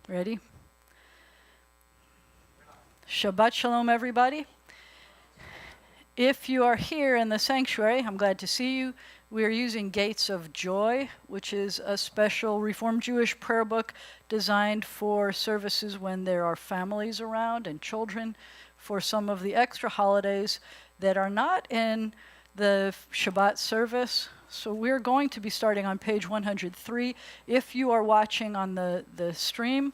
Ready? Shabbat Shalom, everybody. If you are here in the sanctuary, I'm glad to see you. We are using Gates of Joy, which is a special Reformed Jewish prayer book designed for services when there are families around and children, for some of the extra holidays that are not in the Shabbat service. So we're going to be starting on page 103. If you are watching on the stream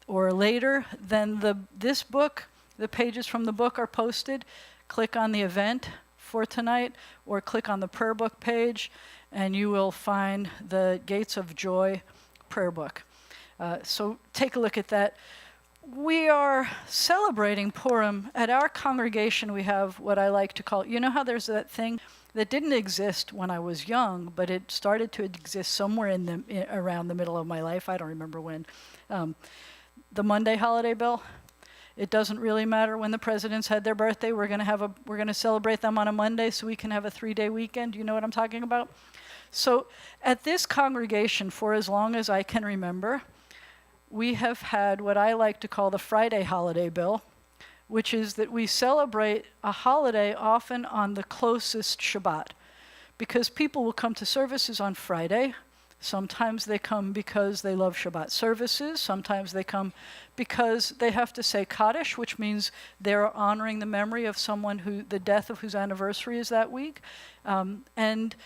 or later, then this book, the pages from the book are posted. Click on the event for tonight or click on the prayer book page and you will find the Gates of Joy prayer book. So take a look at that. We are celebrating Purim. At our congregation, we have what I like to call, you know how there's that thing that didn't exist when I was young, but it started to exist somewhere around the middle of my life. I don't remember when. The Monday holiday bill. It doesn't really matter when the presidents had their birthday. We're going to celebrate them on a Monday so we can have a 3-day weekend. You know what I'm talking about? So at this congregation, for as long as I can remember, we have had what I like to call the Friday holiday bill, which is that we celebrate a holiday often on the closest Shabbat, because people will come to services on Friday. Sometimes they come because they love Shabbat services. Sometimes they come because they have to say Kaddish, which means they're honoring the memory of someone the death of whose anniversary is that week. And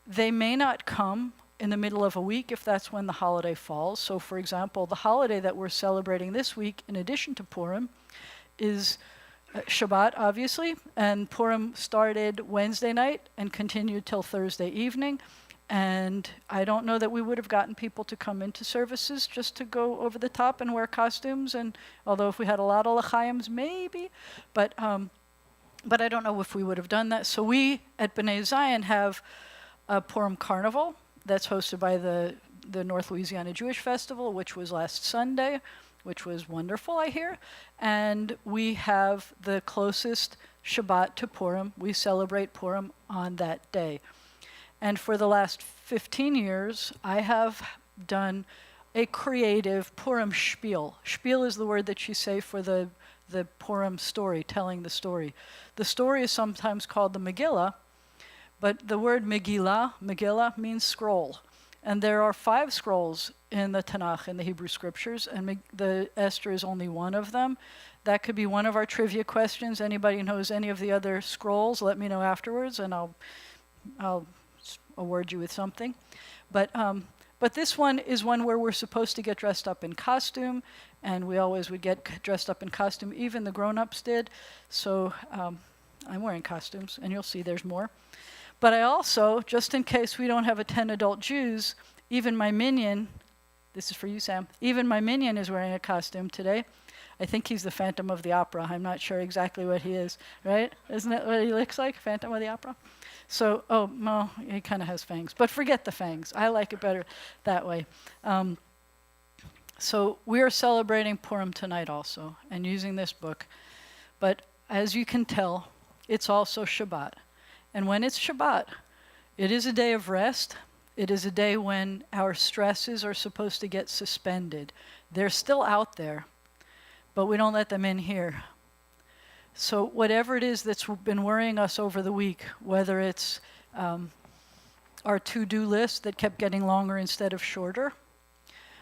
they may not come in the middle of a week if that's when the holiday falls. So for example, the holiday that we're celebrating this week, in addition to Purim, is Shabbat, obviously. And Purim started Wednesday night and continued till Thursday evening. And I don't know that we would have gotten people to come into services just to go over the top and wear costumes. And although if we had a lot of l'chaims, maybe. But I don't know if we would have done that. So we at Bnei Zion have a Purim Carnival that's hosted by the North Louisiana Jewish Festival, which was last Sunday, which was wonderful, I hear. And we have the closest Shabbat to Purim. We celebrate Purim on that day. And for the last 15 years, I have done a creative Purim Schpiel. Schpiel is the word that you say for the Purim story, telling the story. The story is sometimes called the Megillah, but the word Megillah means scroll. And there are 5 scrolls in the Tanakh, in the Hebrew Scriptures, and the Esther is only one of them. That could be one of our trivia questions. Anybody who knows any of the other scrolls, let me know afterwards, and I'll award you with something. But this one is one where we're supposed to get dressed up in costume, and we always would get dressed up in costume. Even the grown-ups did. So I'm wearing costumes, and you'll see there's more. But I also, just in case we don't have 10 adult Jews, even my minion, this is for you, Sam, even my minion is wearing a costume today. I think he's the Phantom of the Opera. I'm not sure exactly what he is, right? Isn't that what he looks like, Phantom of the Opera? So, no, he kind of has fangs. But forget the fangs. I like it better that way. So we are celebrating Purim tonight also and using this book. But as you can tell, it's also Shabbat. And when it's Shabbat, it is a day of rest. It is a day when our stresses are supposed to get suspended. They're still out there, but we don't let them in here. So whatever it is that's been worrying us over the week, whether it's our to-do list that kept getting longer instead of shorter,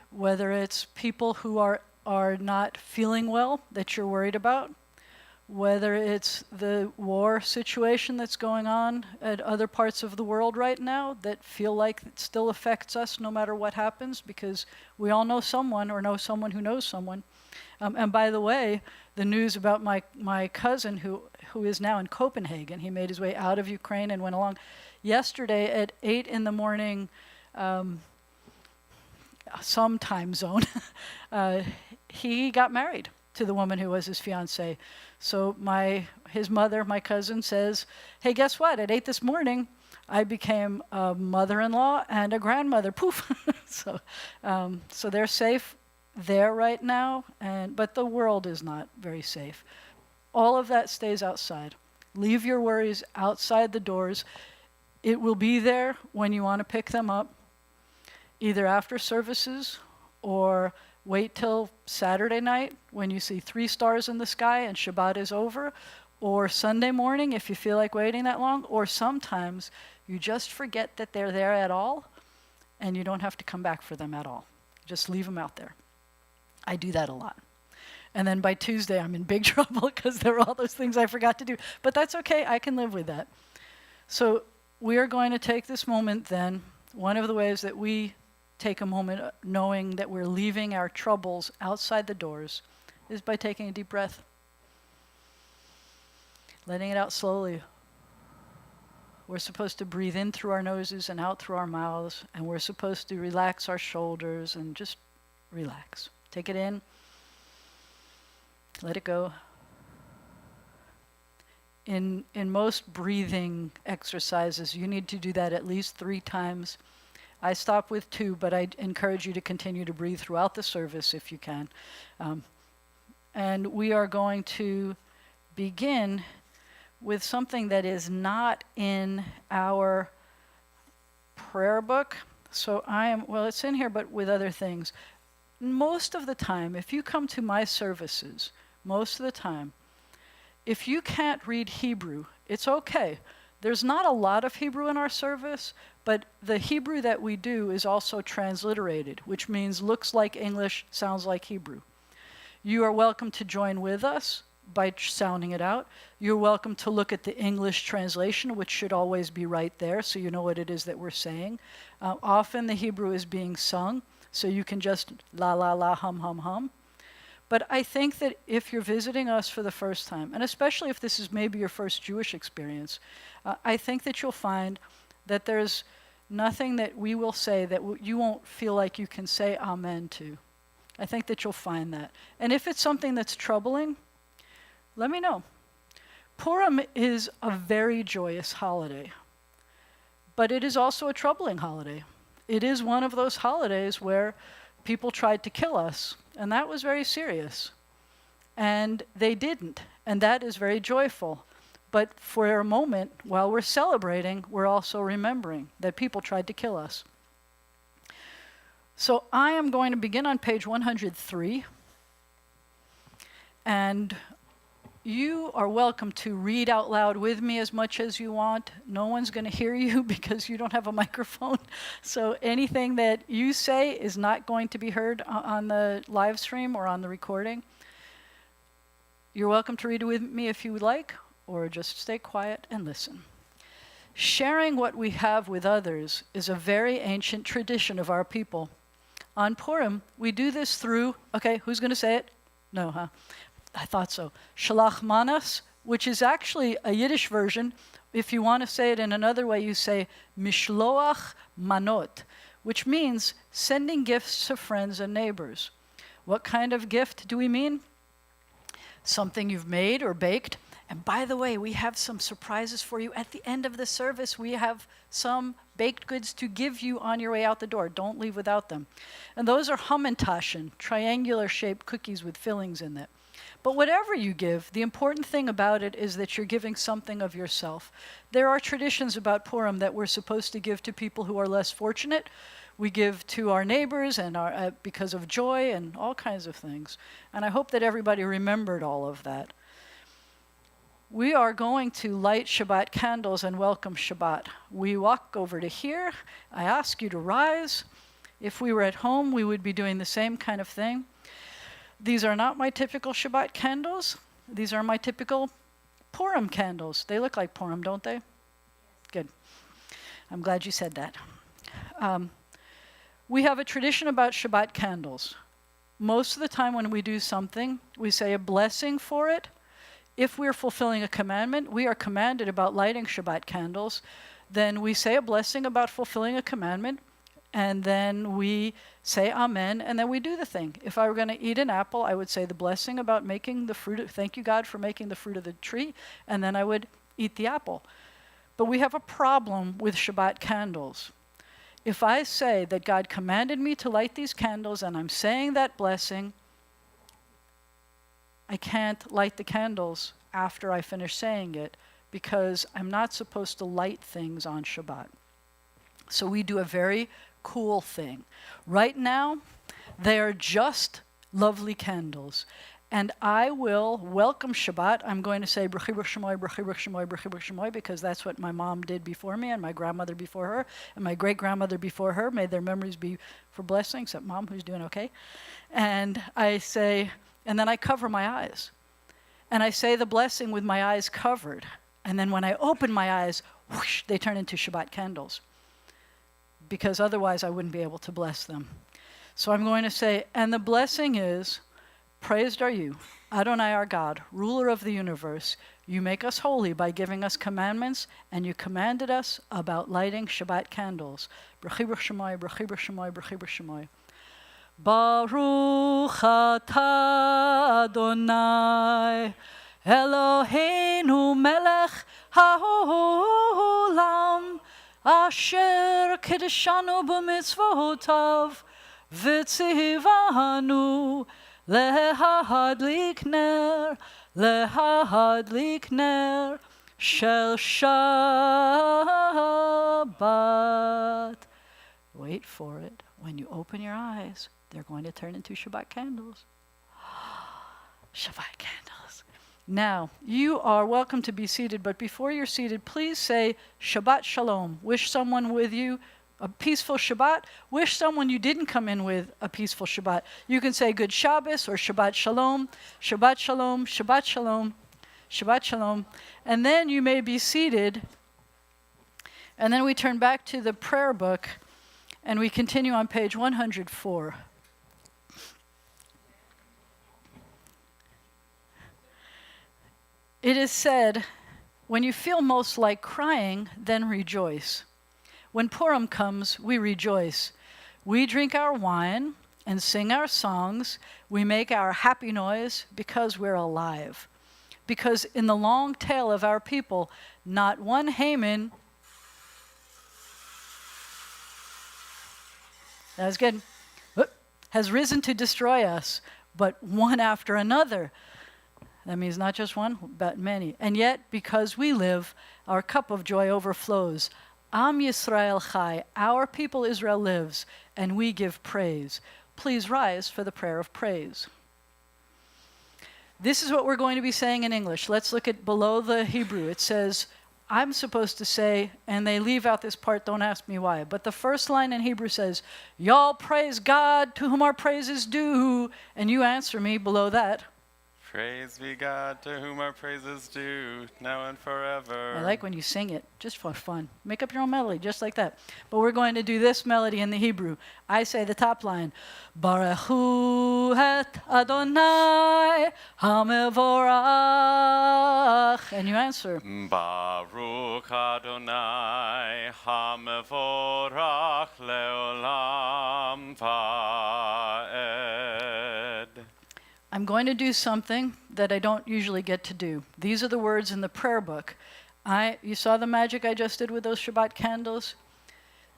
whether it's people who are not feeling well that you're worried about, whether it's the war situation that's going on at other parts of the world right now that feel like it still affects us no matter what happens, because we all know someone or know someone who knows someone. And by the way, the news about my cousin who is now in Copenhagen, he made his way out of Ukraine and went along. Yesterday at 8 in the morning, some time zone, he got married to the woman who was his fiancée. So his mother, my cousin, says, hey, guess what? At 8 this morning, I became a mother-in-law and a grandmother. Poof. So they're safe there right now, but the world is not very safe. All of that stays outside. Leave your worries outside the doors. It will be there when you want to pick them up, either after services or Wait till Saturday night when you see 3 stars in the sky and Shabbat is over, or Sunday morning if you feel like waiting that long, or sometimes you just forget that they're there at all and you don't have to come back for them at all. Just leave them out there. I do that a lot. And then by Tuesday, I'm in big trouble because there are all those things I forgot to do. But that's okay. I can live with that. So we are going to take this moment then. One of the ways that we take a moment knowing that we're leaving our troubles outside the doors is by taking a deep breath. Letting it out slowly. We're supposed to breathe in through our noses and out through our mouths. And we're supposed to relax our shoulders and just relax. Take it in. Let it go. In most breathing exercises, you need to do that at least 3 times. I stop with 2, but I encourage you to continue to breathe throughout the service if you can. And we are going to begin with something that is not in our prayer book. So it's in here, but with other things. Most of the time, if you come to my services, most of the time, if you can't read Hebrew, it's okay. There's not a lot of Hebrew in our service, but the Hebrew that we do is also transliterated, which means looks like English, sounds like Hebrew. You are welcome to join with us by sounding it out. You're welcome to look at the English translation, which should always be right there, so you know what it is that we're saying. Often the Hebrew is being sung, so you can just la la la, hum hum hum. But I think that if you're visiting us for the first time, and especially if this is maybe your first Jewish experience, I think that you'll find that there's nothing that we will say that you won't feel like you can say amen to. I think that you'll find that. And if it's something that's troubling, let me know. Purim is a very joyous holiday, but it is also a troubling holiday. It is one of those holidays where people tried to kill us, and that was very serious. And they didn't, and that is very joyful. But for a moment, while we're celebrating, we're also remembering that people tried to kill us. So I am going to begin on page 103, and you are welcome to read out loud with me as much as you want. No one's going to hear you because you don't have a microphone. So anything that you say is not going to be heard on the live stream or on the recording. You're welcome to read it with me if you would like, or just stay quiet and listen. Sharing what we have with others is a very ancient tradition of our people. On Purim, we do this through, okay, who's going to say it? No, huh? I thought so. Shalach manas, which is actually a Yiddish version. If you want to say it in another way, you say mishloach manot, which means sending gifts to friends and neighbors. What kind of gift do we mean? Something you've made or baked. And by the way, we have some surprises for you. At the end of the service, we have some baked goods to give you on your way out the door. Don't leave without them. And those are hamantaschen, triangular-shaped cookies with fillings in them. But whatever you give, the important thing about it is that you're giving something of yourself. There are traditions about Purim that we're supposed to give to people who are less fortunate. We give to our neighbors and because of joy and all kinds of things. And I hope that everybody remembered all of that. We are going to light Shabbat candles and welcome Shabbat. We walk over to here. I ask you to rise. If we were at home, we would be doing the same kind of thing. These are not my typical Shabbat candles. These are my typical Purim candles. They look like Purim, don't they? Good. I'm glad you said that. We have a tradition about Shabbat candles. Most of the time when we do something, we say a blessing for it. If we're fulfilling a commandment, we are commanded about lighting Shabbat candles. Then we say a blessing about fulfilling a commandment. And then we say amen, and then we do the thing. If I were going to eat an apple, I would say the blessing about making the fruit, thank you God for making the fruit of the tree, and then I would eat the apple. But we have a problem with Shabbat candles. If I say that God commanded me to light these candles and I'm saying that blessing, I can't light the candles after I finish saying it because I'm not supposed to light things on Shabbat. So we do a very cool thing. Right now, They are just lovely candles. And I will welcome Shabbat. I'm going to say B'chi B'ch Shemoy, B'chi B'ch Shemoy, B'chi B'ch Shemoy, because that's what my mom did before me, and my grandmother before her, and my great-grandmother before her. May their memories be for blessing, except Mom, who's doing okay. And I say, and then I cover my eyes. And I say the blessing with my eyes covered. And then when I open my eyes, whoosh, they turn into Shabbat candles. Because otherwise I wouldn't be able to bless them. So I'm going to say, and the blessing is, praised are you, Adonai our God, ruler of the universe. You make us holy by giving us commandments, and you commanded us about lighting Shabbat candles. B'chi B'ch Shemoy, B'chi B'ch Shemoy, B'chi B'ch Shemoy. Baruch atah Adonai, Eloheinu melech haolam, asher kiddushanu b'mitzvotav, v'tzivanu lehadlik ner shel Shabbat. Wait for it. When you open your eyes, they're going to turn into Shabbat candles. Shabbat candles. Now, you are welcome to be seated, but before you're seated, please say Shabbat Shalom. Wish someone with you a peaceful Shabbat. Wish someone you didn't come in with a peaceful Shabbat. You can say Good Shabbos or Shabbat Shalom, Shabbat Shalom, Shabbat Shalom, Shabbat Shalom. And then you may be seated. And then we turn back to the prayer book and we continue on page 104. It is said, when you feel most like crying, then rejoice. When Purim comes, we rejoice. We drink our wine and sing our songs. We make our happy noise because we're alive. Because in the long tale of our people, not one Haman, that was good, has risen to destroy us, but one after another. That means not just one, but many. And yet, because we live, our cup of joy overflows. Am Yisrael Chai, our people Israel lives, and we give praise. Please rise for the prayer of praise. This is what we're going to be saying in English. Let's look at below the Hebrew. It says, I'm supposed to say, and they leave out this part, don't ask me why, but the first line in Hebrew says, y'all praise God, to whom our praise is due, and you answer me below that. Praise be God, to whom our praise is due, now and forever. I like when you sing it, just for fun. Make up your own melody, just like that. But we're going to do this melody in the Hebrew. I say the top line, Baruchu et Adonai HaMevorach. And you answer, Baruch Adonai HaMevorach leolam va'ed. I'm going to do something that I don't usually get to do. These are the words in the prayer book. You saw the magic I just did with those Shabbat candles?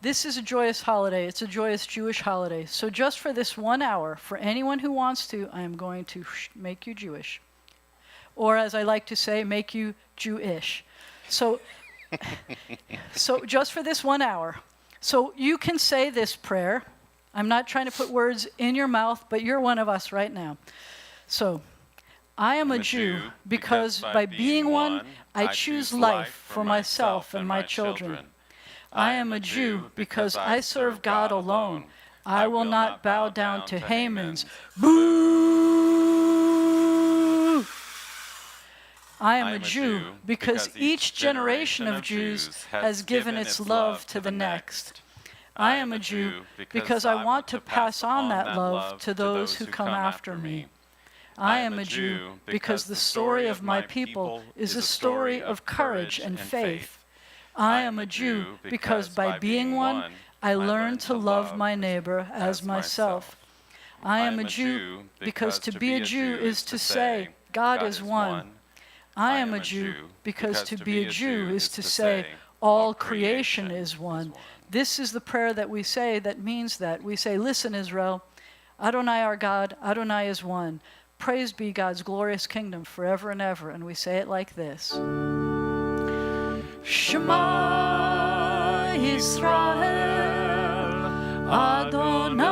This is a joyous holiday. It's a joyous Jewish holiday. So just for this 1 hour, for anyone who wants to, I am going to make you Jewish. Or as I like to say, make you Jewish. So just for this 1 hour. So you can say this prayer. I'm not trying to put words in your mouth, but you're one of us right now. So, I am a Jew because by being one, I choose life for myself and my children. I am a Jew because I serve God alone. I will not bow down to Haman's. Boo! I am a Jew because each generation of Jews has given its love to the next. I am a Jew because I want to pass on that love to those who come after me. I am a Jew because the story of my people is a story of courage and faith. I am a Jew because by being one, I learn to love my neighbor as myself. I am a Jew because to be a Jew is to say, God is one. I am a Jew because to be a Jew is to say, all creation is one. This is the prayer that we say that means that. We say, listen, Israel, Adonai our God, Adonai is one. Praise be God's glorious kingdom forever and ever. And we say it like this. Shema Yisrael, Adonai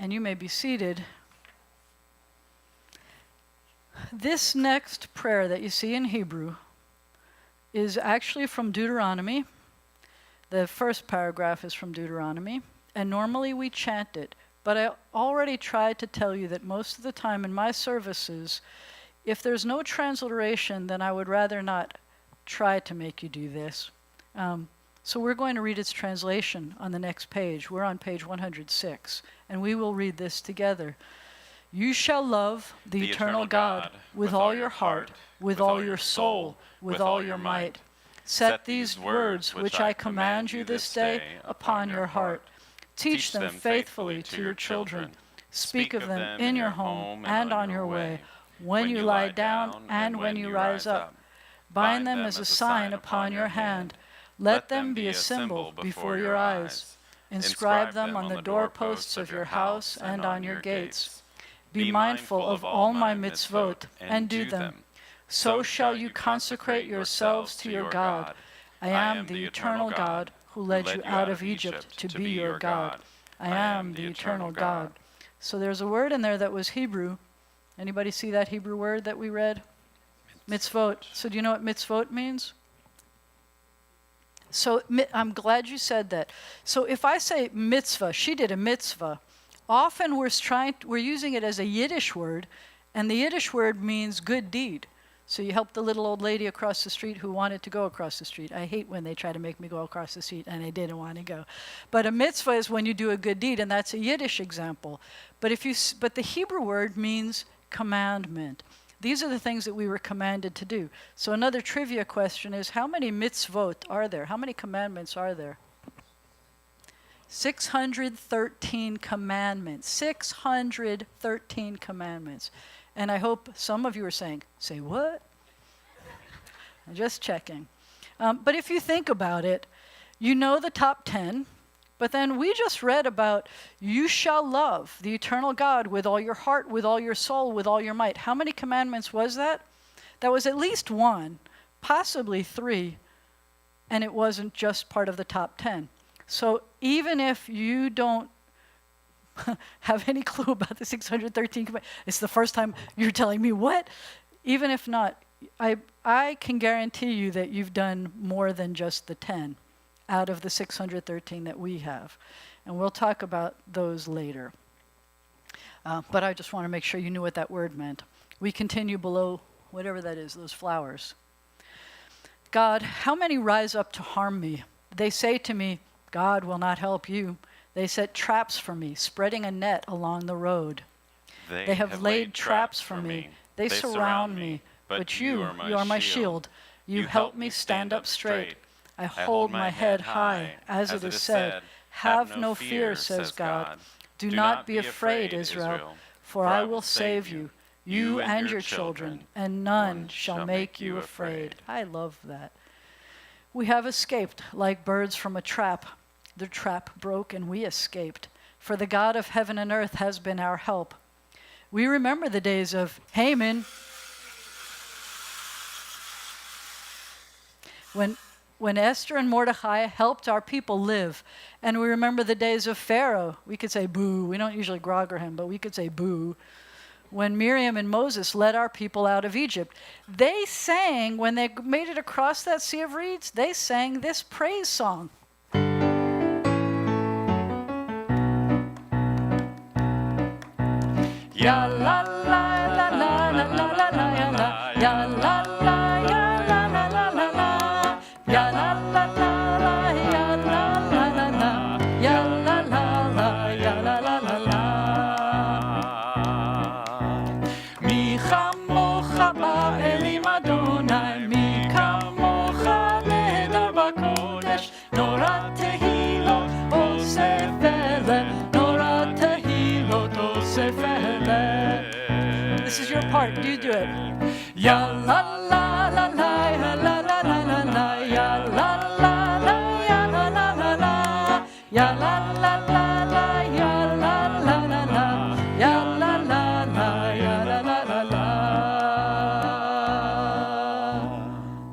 and you may be seated. This next prayer that you see in Hebrew is actually from Deuteronomy. The first paragraph is from Deuteronomy, and normally we chant it. But I already tried to tell you that most of the time in my services, if there's no transliteration, then I would rather not try to make you do this. So we're going to read its translation on the next page. We're on page 106, and we will read this together. You shall love the eternal God with all your heart, with all your soul, with all your might. Set these words which I command you this day upon your heart. Teach them faithfully to your children. Speak of them in your home and on your way, when you lie down and when you rise up. Bind them as a sign upon your hand. Let them be a symbol before your eyes. Inscribe them on the doorposts of your house and on your gates. Be mindful of all my mitzvot and do them. So shall you consecrate yourselves to your God. I am the eternal God who led you out of Egypt to be your God. I am the eternal God. So there's a word in there that was Hebrew. Anybody see that Hebrew word that we read? Mitzvot. So do you know what mitzvot means? So I'm glad you said that. So if I say mitzvah, she did a mitzvah, often we're using it as a Yiddish word, and the Yiddish word means good deed. So you helped the little old lady across the street who wanted to go across the street. I hate when they try to make me go across the street, and I didn't want to go. But a mitzvah is when you do a good deed, and that's a Yiddish example. But the Hebrew word means commandment. These are the things that we were commanded to do. So another trivia question is, how many mitzvot are there? How many commandments are there? 613 commandments. 613 commandments. And I hope some of you are saying, say what? I'm just checking. But if you think about it, you know the top 10. But then we just read about you shall love the eternal God with all your heart, with all your soul, with all your might. How many commandments was that? That was at least one, possibly 3, and it wasn't just part of the top 10. So even if you don't have any clue about the 613 commandments, it's the first time you're telling me what? Even if not, I can guarantee you that you've done more than just the 10. Out of the 613 that we have. And we'll talk about those later. But I just want to make sure you knew what that word meant. We continue below whatever that is, those flowers. God, how many rise up to harm me? They say to me, God will not help you. They set traps for me, spreading a net along the road. They have laid traps for me. They surround me. But you are my shield. You help me stand up straight. I hold my head high, as it is said, have no fear, says God. Do not be afraid, Israel, for I will save you, you and your children, and none shall make you afraid. I love that. We have escaped like birds from a trap. The trap broke and we escaped, for the God of heaven and earth has been our help. We remember the days of Haman, when Esther and Mordecai helped our people live. And we remember the days of Pharaoh. We could say boo. We don't usually grogger him, but we could say boo. When Miriam and Moses led our people out of Egypt, they sang, when they made it across that sea of reeds, they sang this praise song. Ya la la la la la la la la ya la ya la la ya la la la la la ya la la la la ya la la la la ya la la la ya la la la la. Mi chamocha ba'elim Adonai, mi kamocha nehedar b'kodesh, norat tehilot osef ele, norat tehilot osef ele. This is your part. You do it. Ya la la la la ya la la la la la ya la la la ya la la la la ya la la la la ya la la la la ya la la la ya la la la la.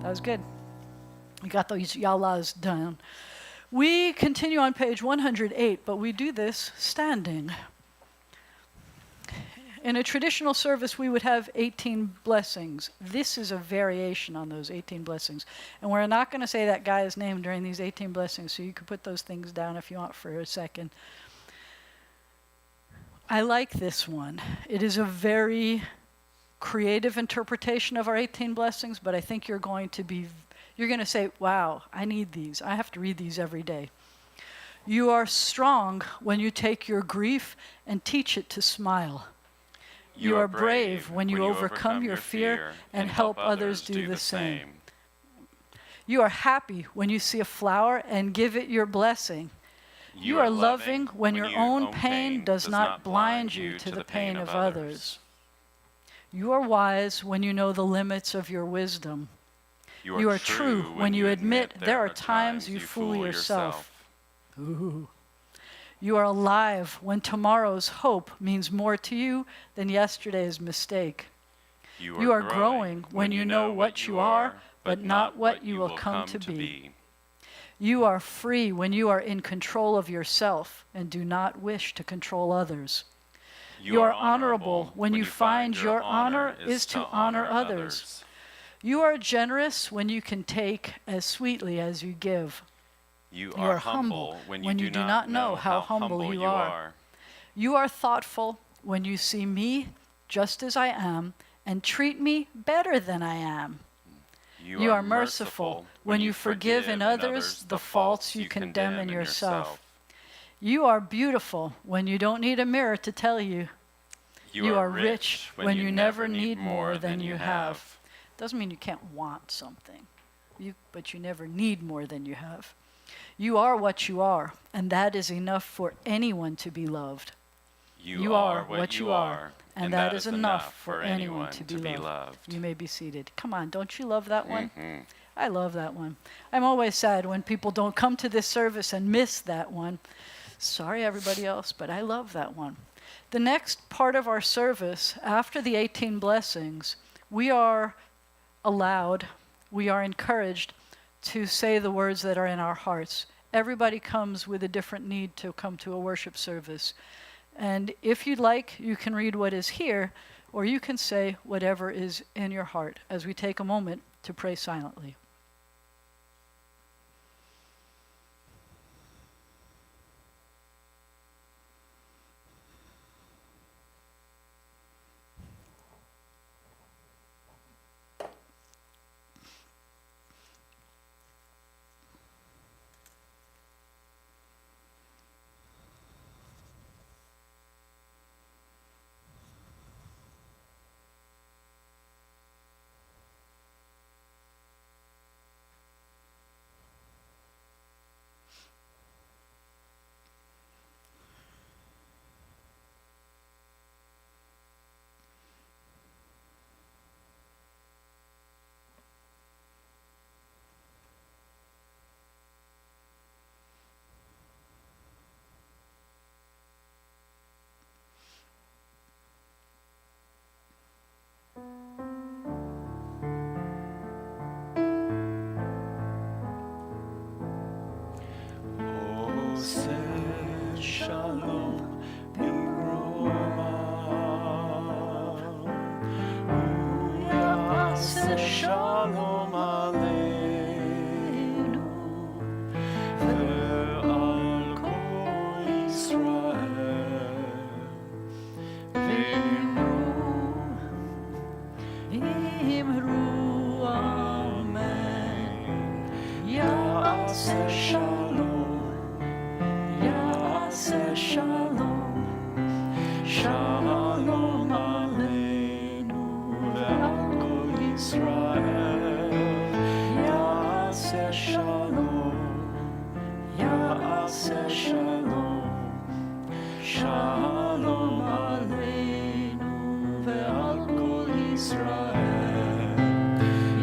That was good. We got those yalas done. We continue on page 108, but we do this standing. In a traditional service, we would have 18 blessings. This is a variation on those 18 blessings. And we're not going to say that guy's name during these 18 blessings, so you can put those things down if you want for a second. I like this one. It is a very creative interpretation of our 18 blessings, but I think you're going to say, wow, I need these. I have to read these every day. You are strong when you take your grief and teach it to smile. You are brave when you overcome your fear and help others do the same. You are happy when you see a flower and give it your blessing. You are loving when your own pain does not blind you to the pain of others. You are wise when you know the limits of your wisdom. You are true when you admit there are times you fool yourself. Ooh. You are alive when tomorrow's hope means more to you than yesterday's mistake. You are growing when you know what you are, but not what you will come to be. You are free when you are in control of yourself and do not wish to control others. You are honorable when you find your honor is to honor others. You are generous when you can take as sweetly as you give. You are humble when you do not know how humble you are. You are thoughtful when you see me just as I am and treat me better than I am. You are merciful when you forgive in others the faults you condemn in yourself. You are beautiful when you don't need a mirror to tell you. You are rich when you never need more than you have. Doesn't mean you can't want something, but you never need more than you have. You are what you are, and that is enough for anyone to be loved. You are what you are, and that is enough for anyone to be loved. You may be seated. Come on, don't you love that one? Mm-hmm. I love that one. I'm always sad when people don't come to this service and miss that one. Sorry, everybody else, but I love that one. The next part of our service, after the 18 blessings, we are encouraged to say the words that are in our hearts. Everybody comes with a different need to come to a worship service. And if you'd like, you can read what is here, or you can say whatever is in your heart as we take a moment to pray silently. Shalom, Shalom Aleinu, ve'al kol Yisrael, v'imru amen, ya'aseh shalom, ya'aseh shalom, shalom aleinu, ve'al kol Yisrael, ya'aseh shalom, ya'aseh shalom, shalom aleinu, ve'al kol Yisrael,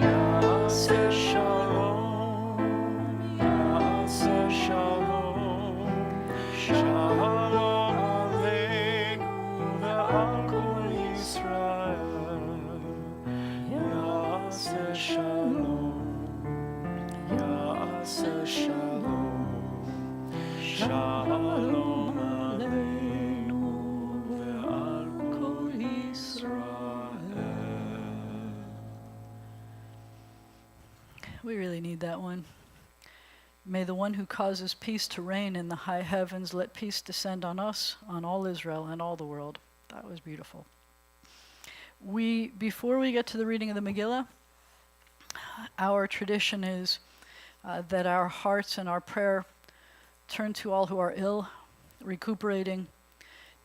ya'aseh shalom, ya'aseh shalom, shalom aleinu, ve'al kol Yisrael, ya'aseh shalom, ya'aseh shalom, shalom aleinu, ve'al kol Yisrael. need that one. May the one who causes peace to reign in the high heavens let peace descend on us, on all Israel, and all the world. That was beautiful. Before we get to the reading of the Megillah, our tradition is that our hearts and our prayer turn to all who are ill, recuperating,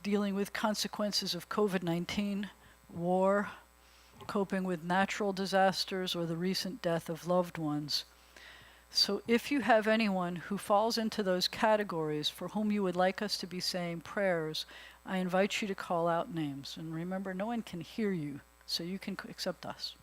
dealing with consequences of COVID-19, war, coping with natural disasters, or the recent death of loved ones. So if you have anyone who falls into those categories for whom you would like us to be saying prayers, I invite you to call out names. And remember, no one can hear you, so you can accept us.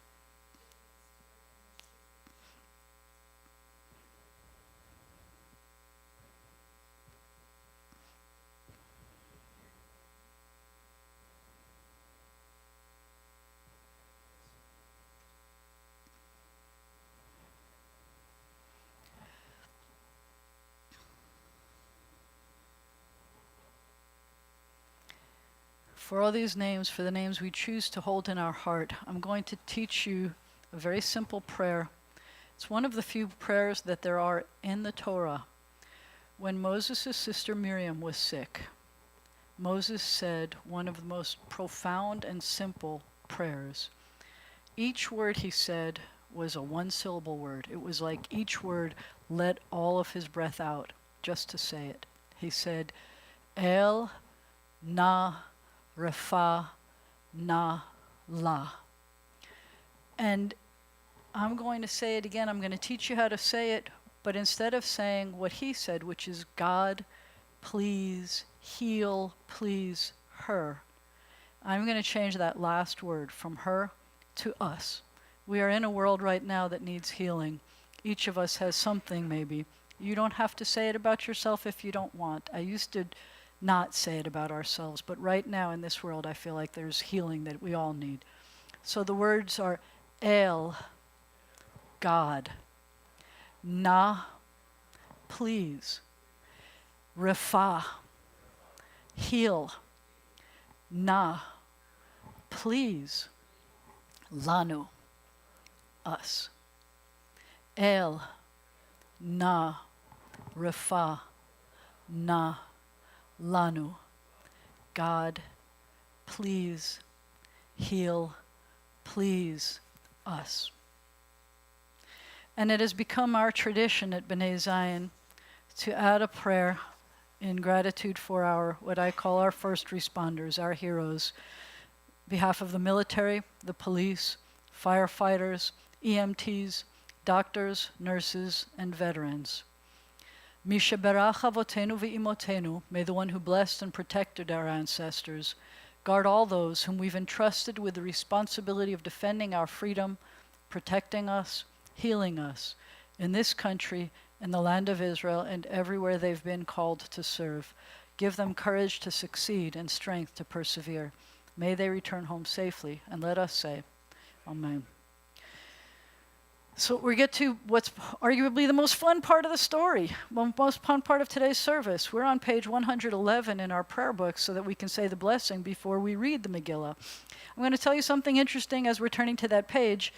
For all these names, for the names we choose to hold in our heart, I'm going to teach you a very simple prayer. It's one of the few prayers that there are in the Torah. When Moses' sister Miriam was sick, Moses said one of the most profound and simple prayers. Each word he said was a one-syllable word. It was like each word let all of his breath out just to say it. He said, El na Refa na la. And I'm going to say it again. I'm going to teach you how to say it, but instead of saying what he said, which is God, please heal, please her, I'm going to change that last word from her to us. We are in a world right now that needs healing. Each of us has something maybe. You don't have to say it about yourself if you don't want. I used to not say it about ourselves, but right now in this world I feel like there's healing that we all need. So the words are El, God, Na, please, Refa, heal, Na, please, Lanu, us. El, Na, Refa, Na, Lanu, God, please, heal, please, us. And it has become our tradition at Benay Zion to add a prayer in gratitude for our, what I call our first responders, our heroes, on behalf of the military, the police, firefighters, EMTs, doctors, nurses, and veterans. Misha berach avotenu ve'imotenu, may the one who blessed and protected our ancestors guard all those whom we've entrusted with the responsibility of defending our freedom, protecting us, healing us in this country, in the land of Israel, and everywhere they've been called to serve. Give them courage to succeed and strength to persevere. May they return home safely, and let us say, Amen. So we get to what's arguably the most fun part of the story, the most fun part of today's service. We're on page 111 in our prayer book so that we can say the blessing before we read the Megillah. I'm going to tell you something interesting as we're turning to that page.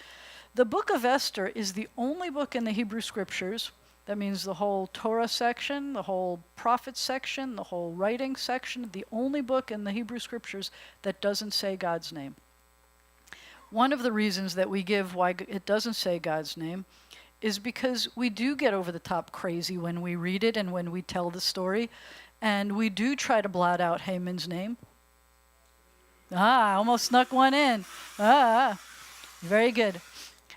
The book of Esther is the only book in the Hebrew Scriptures, that means the whole Torah section, the whole prophet section, the whole writing section, the only book in the Hebrew Scriptures that doesn't say God's name. One of the reasons that we give why it doesn't say God's name is because we do get over the top crazy when we read it and when we tell the story, and we do try to blot out Haman's name. I almost snuck one in. Very good.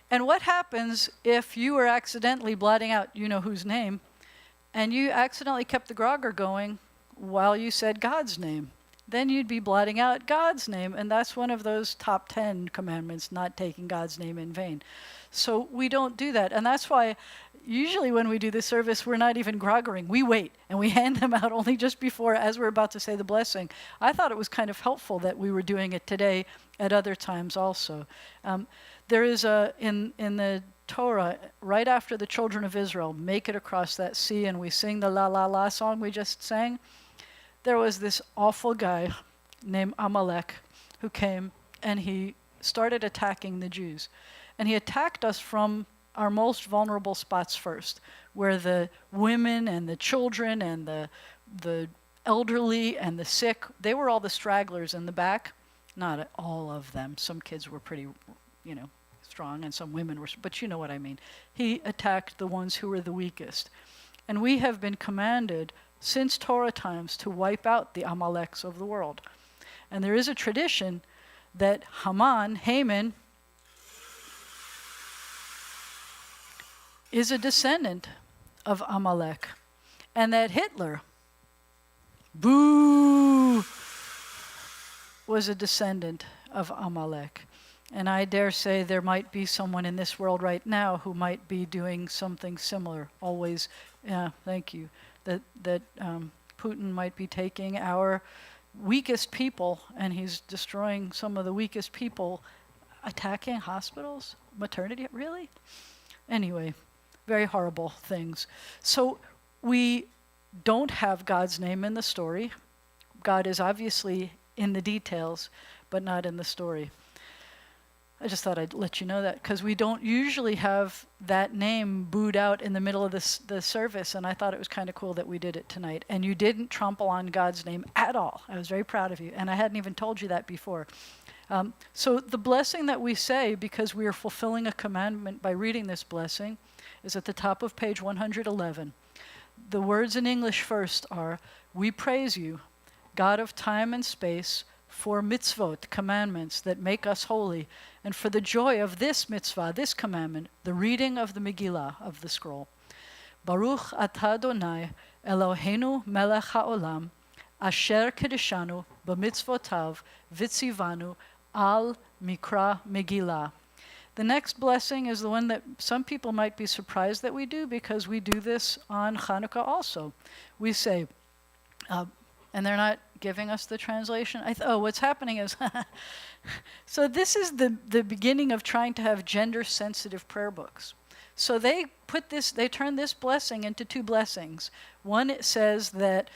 And what happens if you were accidentally blotting out you know whose name, and you accidentally kept the grogger going while you said God's name? Then you'd be blotting out God's name, and that's one of those top 10 commandments, not taking God's name in vain. So we don't do that, and that's why usually when we do this service, we're not even groggering. We wait, and we hand them out only just before, as we're about to say the blessing. I thought it was kind of helpful that we were doing it today at other times also. There is in the Torah, right after the children of Israel make it across that sea, and we sing the La La La song we just sang, there was this awful guy named Amalek who came and he started attacking the Jews. And he attacked us from our most vulnerable spots first, where the women and the children and the elderly and the sick, they were all the stragglers in the back. Not all of them. Some kids were pretty, strong, and some women were, but you know what I mean. He attacked the ones who were the weakest. And we have been commanded since Torah times to wipe out the Amaleks of the world. And there is a tradition that Haman, is a descendant of Amalek, and that Hitler, boo, was a descendant of Amalek. And I dare say there might be someone in this world right now who might be doing something similar. Always, thank you. That Putin might be taking our weakest people, and he's destroying some of the weakest people, attacking hospitals, maternity, really? Anyway, very horrible things. So we don't have God's name in the story. God is obviously in the details, but not in the story. I just thought I'd let you know that, because we don't usually have that name booed out in the middle of the service, and I thought it was kind of cool that we did it tonight. And you didn't trample on God's name at all. I was very proud of you, and I hadn't even told you that before. So the blessing that we say, because we are fulfilling a commandment by reading this blessing, is at the top of page 111. The words in English first are, "We praise you, God of time and space, for mitzvot, commandments that make us holy, and for the joy of this mitzvah, this commandment, the reading of the Megillah, of the scroll. Baruch atah Adonai, Eloheinu melech haolam, asher kedeshanu b'mitzvotav v'tzivanu al mikra Megillah." The next blessing is the one that some people might be surprised that we do, because we do this on Hanukkah also. We say, and they're not giving us the translation. What's happening is, so this is the beginning of trying to have gender-sensitive prayer books. So they turn this blessing into two blessings. One, it says that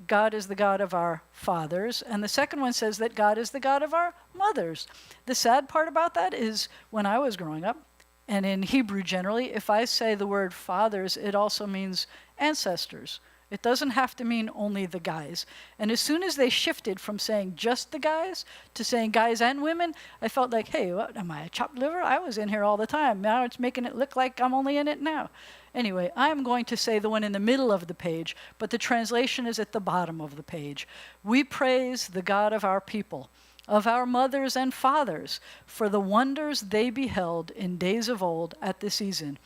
God is the God of our fathers, and the second one says that God is the God of our mothers. The sad part about that is, when I was growing up, and in Hebrew generally, if I say the word fathers, it also means ancestors. It doesn't have to mean only the guys. And as soon as they shifted from saying just the guys to saying guys and women, I felt like, hey, what, am I a chopped liver? I was in here all the time. Now it's making it look like I'm only in it now. Anyway, I'm going to say the one in the middle of the page, but the translation is at the bottom of the page. We praise the God of our people, of our mothers and fathers, for the wonders they beheld in days of old at the season.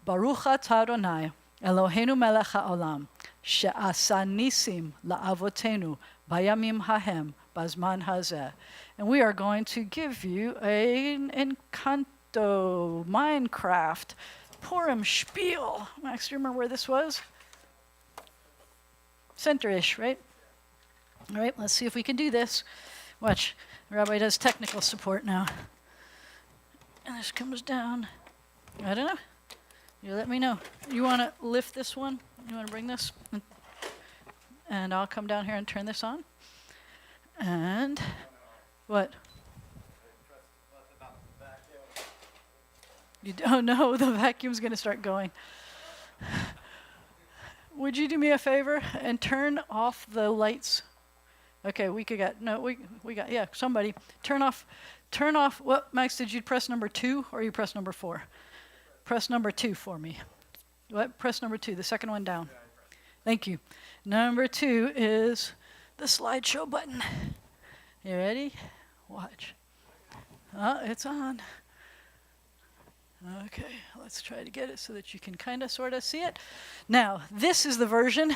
Baruch atah Adonai, Eloheinu melech haolam, she'asa nisim la'avotenu bayamim hahem bazman hazeh. And we are going to give you an Encanto Minecraft Purim Schpiel. Max, do you remember where this was? Center-ish, right? All right, let's see if we can do this. Watch, the Rabbi does technical support now. And this comes down. I don't know. You let me know. You want to lift this one? You want to bring this? And I'll come down here and turn this on. And what? You don't know, the vacuum's going to start going. Would you do me a favor and turn off the lights? Okay, somebody. Turn off, what, Max, did you press number 2 or you press number 4? Press number 2 for me. What? Press number 2, the second one down. Thank you. Number 2 is the slideshow button. You ready? Watch. Oh, it's on. Okay, let's try to get it so that you can kind of sort of see it. Now, this is the version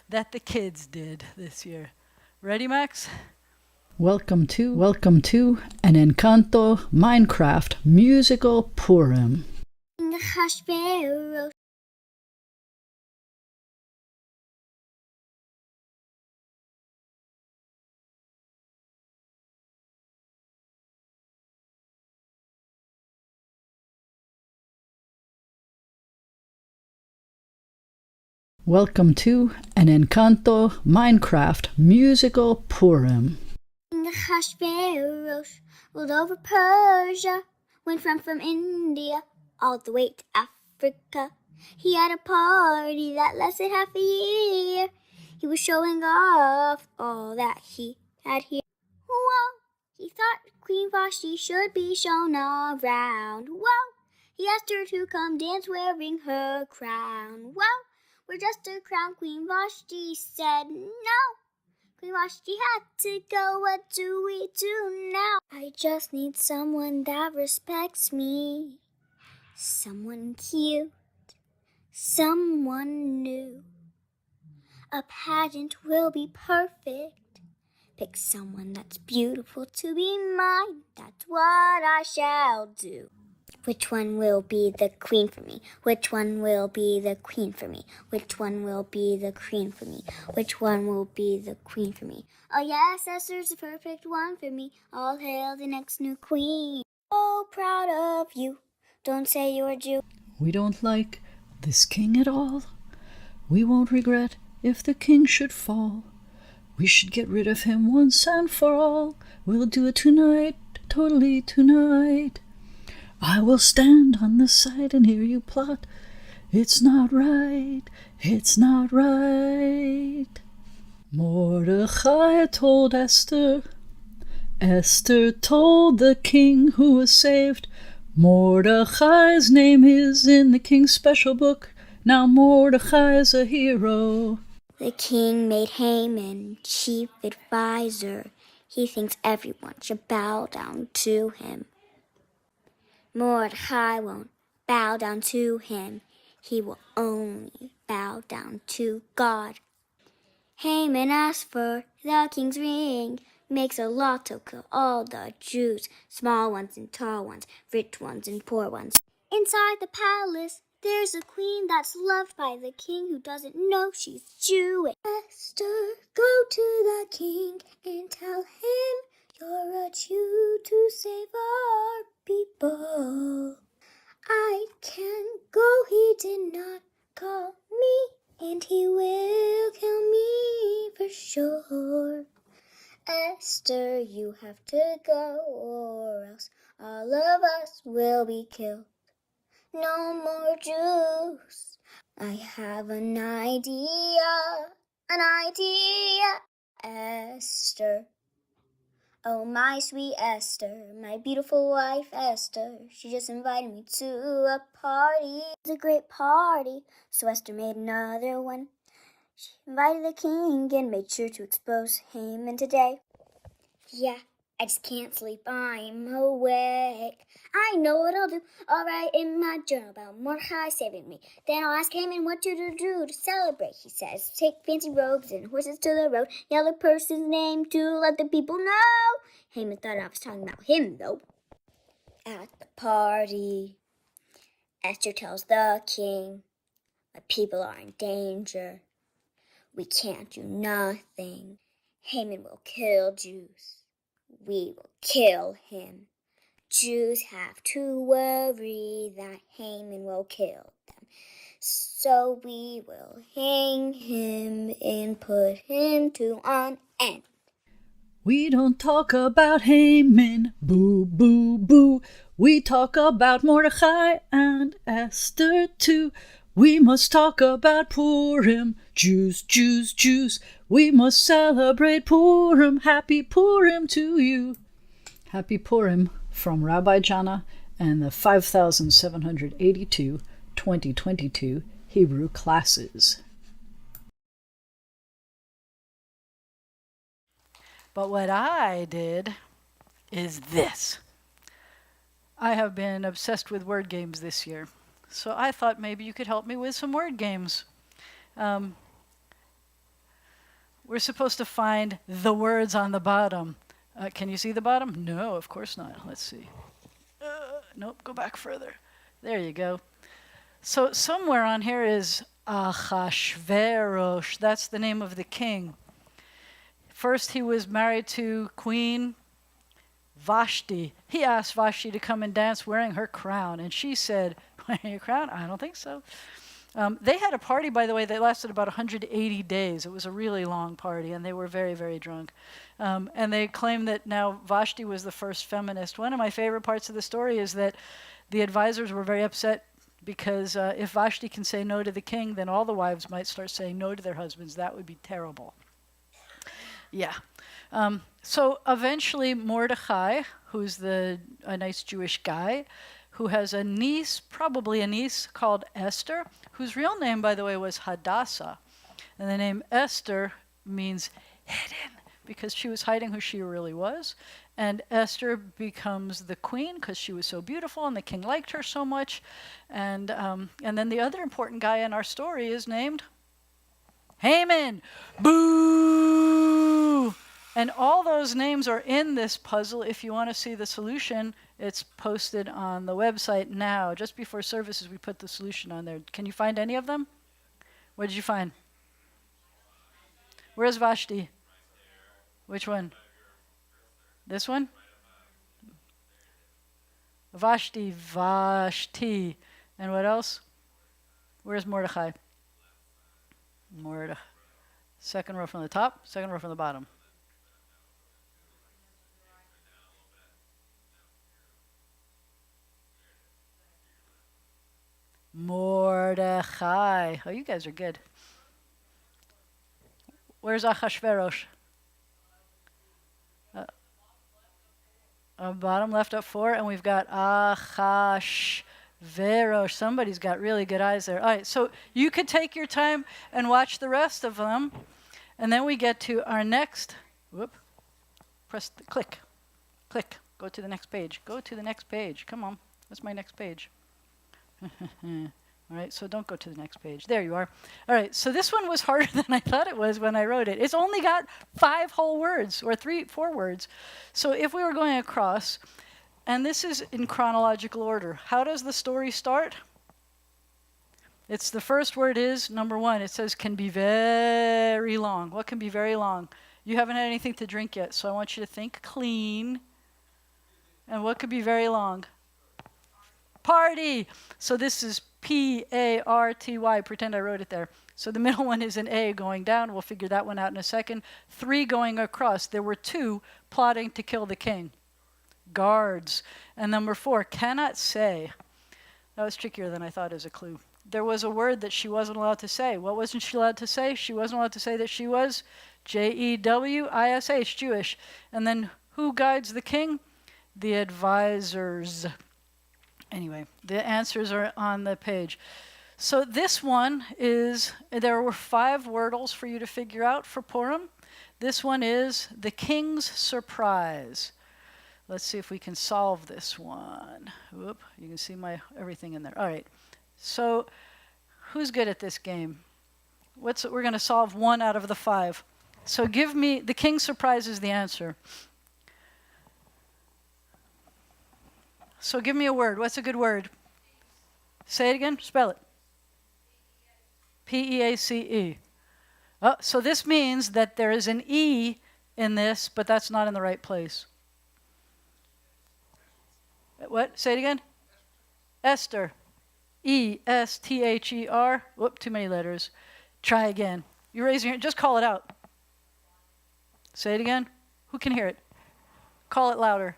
that the kids did this year. Ready, Max? Welcome to an Encanto Minecraft musical Purim. Welcome to an Encanto Minecraft musical Purim. Achashverosh ruled over Persia, went from India all the way to Africa. He had a party that lasted half a year. He was showing off all that he had here. Whoa, he thought Queen Vashti should be shown around. Whoa, he asked her to come dance wearing her crown. Whoa, we're just a crown, Queen Vashti said no. Queen Vashti had to go, what do we do now? I just need someone that respects me. Someone cute, someone new. A pageant will be perfect. Pick someone that's beautiful to be mine. That's what I shall do. Which one will be the queen for me? Which one will be the queen for me? Which one will be the queen for me? Which one will be the queen for me? Oh yes, Esther's the perfect one for me. All hail the next new queen. Oh, proud of you. Don't say you're a Jew. We don't like this king at all. We won't regret if the king should fall. We should get rid of him once and for all. We'll do it tonight, totally tonight. I will stand on the side and hear you plot. It's not right, it's not right. Mordecai told Esther. Esther told the king who was saved. Mordecai's name is in the king's special book. Now Mordecai is a hero. The king made Haman chief advisor. He thinks everyone should bow down to him. Mordecai won't bow down to him. He will only bow down to God. Haman asked for the king's ring. Makes a law to kill all the Jews, small ones and tall ones, rich ones and poor ones. Inside the palace, there's a queen that's loved by the king who doesn't know she's Jewish. Esther, go to the king and tell him you're a Jew to save our people. I can't go, he did not call me, and he will kill me for sure. Esther, you have to go, or else all of us will be killed. No more Jews. I have an idea, Esther. Oh, my sweet Esther, my beautiful wife Esther. She just invited me to a party. It was a great party, so Esther made another one. She invited the king and made sure to expose Haman today. Yeah, I just can't sleep, I'm awake. I know what I'll do. I'll write in my journal about Mordecai saving me. Then I'll ask Haman what to do to celebrate. He says, take fancy robes and horses to the road. Yell the person's name to let the people know. Haman thought I was talking about him, though. At the party, Esther tells the king, my people are in danger. We can't do nothing. Haman will kill Jews. We will kill him. Jews have to worry that Haman will kill them. So we will hang him and put him to an end. We don't talk about Haman, boo, boo, boo. We talk about Mordecai and Esther too. We must talk about Purim, Jews, Jews, Jews. We must celebrate Purim. Happy Purim to you. Happy Purim from Rabbi Jana and the 5,782 2022 Hebrew classes. But what I did is this. I have been obsessed with word games this year. So I thought maybe you could help me with some word games. We're supposed to find the words on the bottom. Can you see the bottom? No, of course not. Let's see. Nope, go back further. There you go. So somewhere on here is Achashverosh. That's the name of the king. First, he was married to Queen Vashti. He asked Vashti to come and dance wearing her crown, and she said, wearing your crown? I don't think so. They had a party, by the way, that lasted about 180 days. It was a really long party, and they were very, very drunk. And they claim that now Vashti was the first feminist. One of my favorite parts of the story is that the advisors were very upset because if Vashti can say no to the king, then all the wives might start saying no to their husbands. That would be terrible. Yeah. So eventually Mordecai, who's a nice Jewish guy, who has a niece, probably a niece, called Esther, whose real name, by the way, was Hadassah. And the name Esther means hidden, because she was hiding who she really was. And Esther becomes the queen because she was so beautiful and the king liked her so much. And then the other important guy in our story is named Haman. Boo! And all those names are in this puzzle. If you want to see the solution, it's posted on the website now. Just before services, we put the solution on there. Can you find any of them? What did you find? Where's Vashti? Which one? This one? Vashti, Vashti. And what else? Where's Mordecai? Mordecai. Second row from the top, second row from the bottom. Mordecai. Oh, you guys are good. Where's Achashverosh? Bottom left up 4, and we've got Achashverosh. Somebody's got really good eyes there. All right, so you could take your time and watch the rest of them, and then we get to our next. Press the click. Go to the next page. Go to the next page. Come on, that's my next page. All right, so don't go to the next page. There you are. All right, so this one was harder than I thought it was when I wrote it. It's only got 5 whole words, or 4 words. So if we were going across, and this is in chronological order, how does the story start? It's the first word is, number 1, it says can be very long. What can be very long? You haven't had anything to drink yet, so I want you to think clean. And what could be very long? Party. So this is P-A-R-T-Y. Pretend I wrote it there. So the middle one is an A going down. We'll figure that one out in a second. 3 going across. There were 2 plotting to kill the king. Guards. And number 4, cannot say. That was trickier than I thought as a clue. There was a word that she wasn't allowed to say. What wasn't she allowed to say? She wasn't allowed to say that she was Jewish, Jewish. And then who guides the king? The advisors. Anyway, the answers are on the page. So this one is, there were 5 wordles for you to figure out for Purim. This one is the king's surprise. Let's see if we can solve this one. Whoop, you can see my everything in there. All right, so who's good at this game? We're going to solve 1 out of the 5. So give me, the king's surprise is the answer. So give me a word. What's a good word? Say it again. Spell it. P-E-A-C-E. Oh, so this means that there is an E in this, but that's not in the right place. What? Say it again. Esther. E-S-T-H-E-R. Whoop, too many letters. Try again. You raise your hand. Just call it out. Say it again. Who can hear it? Call it louder.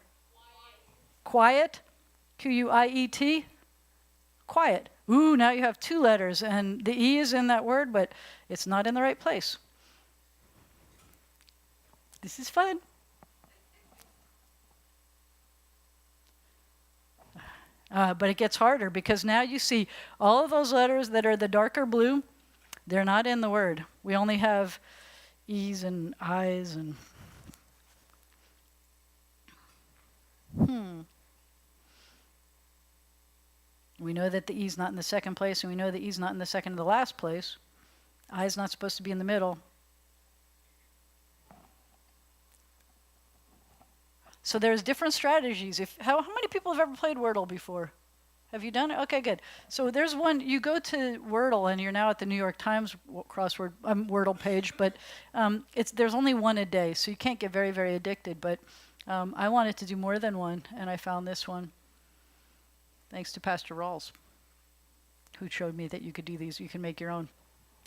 Quiet. Q-U-I-E-T. Quiet. Ooh, now you have 2 letters, and the E is in that word, but it's not in the right place. This is fun. But it gets harder because now you see all of those letters that are the darker blue, they're not in the word. We only have E's and I's and... We know that the E's not in the second place, and we know the E's not in the second to the last place. I's not supposed to be in the middle. So there's different strategies. How many people have ever played Wordle before? Have you done it? Okay, good. So there's one, you go to Wordle, and you're now at the New York Times crossword Wordle page, but there's only 1 a day, so you can't get very, very addicted. But I wanted to do more than 1, and I found this one. Thanks to Pastor Rawls, who showed me that you could do these. You can make your own.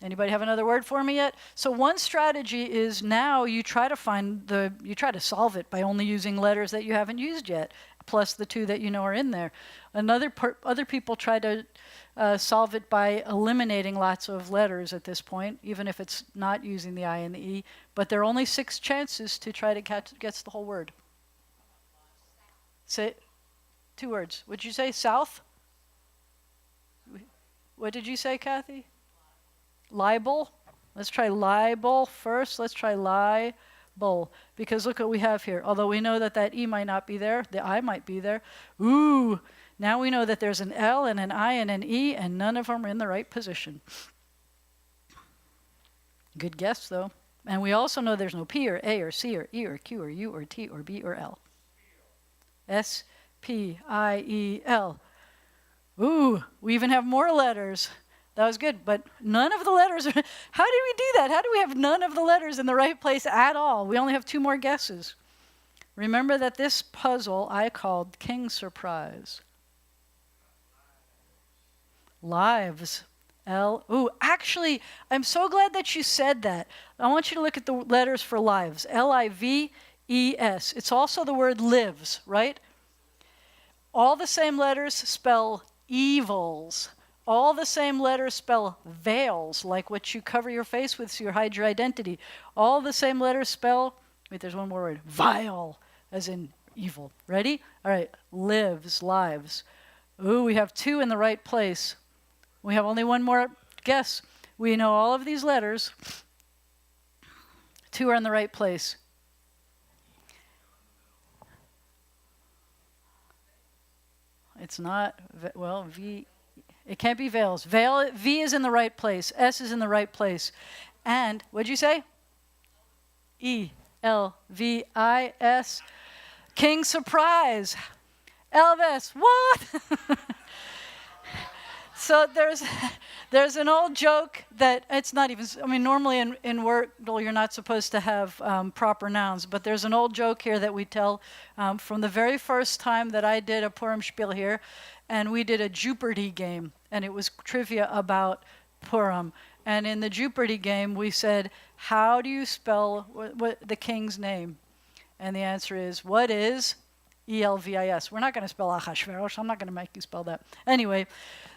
Anybody have another word for me yet? So one strategy is now you try to solve it by only using letters that you haven't used yet, plus the 2 that you know are in there. Other people try to solve it by eliminating lots of letters at this point, even if it's not using the I and the E. But there are only 6 chances to try to guess the whole word. Say 2 words. What'd you say? South? What did you say, Kathy? Libel. Let's try libel first. Let's try libel. Because look what we have here. Although we know that E might not be there, the I might be there. Ooh, now we know that there's an L and an I and an E, and none of them are in the right position. Good guess, though. And we also know there's no P or A or C or E or Q or U or T or B or L. S-P-I-E-L. Ooh, we even have more letters. That was good, but none of the letters are... How did we do that? How do we have none of the letters in the right place at all? We only have 2 more guesses. Remember that this puzzle I called King Surprise. Lives. L. Ooh, actually, I'm so glad that you said that. I want you to look at the letters for lives. L-I-V-E-S. It's also the word lives, right? All the same letters spell evils. All the same letters spell veils, like what you cover your face with so you hide your identity. All the same letters spell, wait, there's one more word, vile, as in evil. Ready? All right, lives, lives. Ooh, we have 2 in the right place. We have only 1 more guess. We know all of these letters. 2 are in the right place. It's not, well, V. It can't be veils. V is in the right place. S is in the right place. And, what'd you say? E-L-V-I-S. King Surprise. Elvis, what? So there's an old joke that it's not even, I mean, normally in Wordle you're not supposed to have proper nouns, but there's an old joke here that we tell from the very first time that I did a Purim Schpiel here, and we did a Jeopardy game, and it was trivia about Purim. And in the Jeopardy game, we said, how do you spell what the king's name? And the answer is, what is E-L-V-I-S? We're not going to spell Achashverosh. I'm not going to make you spell that. Anyway,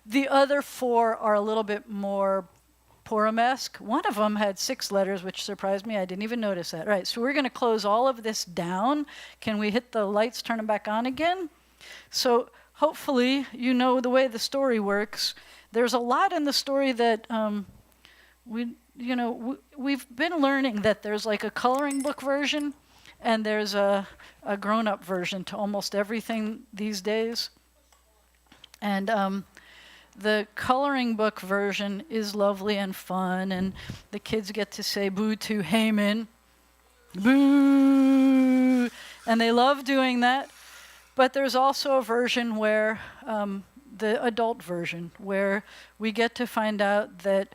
the other 4 are a little bit more Purim-esque. One of them had 6 letters, which surprised me. I didn't even notice that. All right, so we're going to close all of this down. Can we hit the lights, turn them back on again? So hopefully you know the way the story works. There's a lot in the story that we've been learning that there's like a coloring book version and there's a grown-up version to almost everything these days. And the coloring book version is lovely and fun, and the kids get to say boo to Haman. Boo! And they love doing that. But there's also a version where, the adult version, where we get to find out that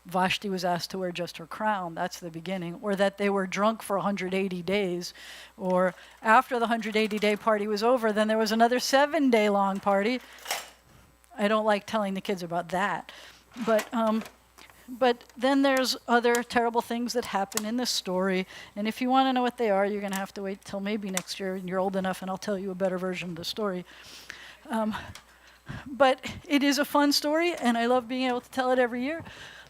Vashti was asked to wear just her crown. That's the beginning. Or that they were drunk for 180 days. Or after the 180-day party was over, then there was another 7-day long party. I don't like telling the kids about that. But then there's other terrible things that happen in this story. And if you want to know what they are, you're going to have to wait till maybe next year and you're old enough and I'll tell you a better version of the story. But it is a fun story, and I love being able to tell it every year.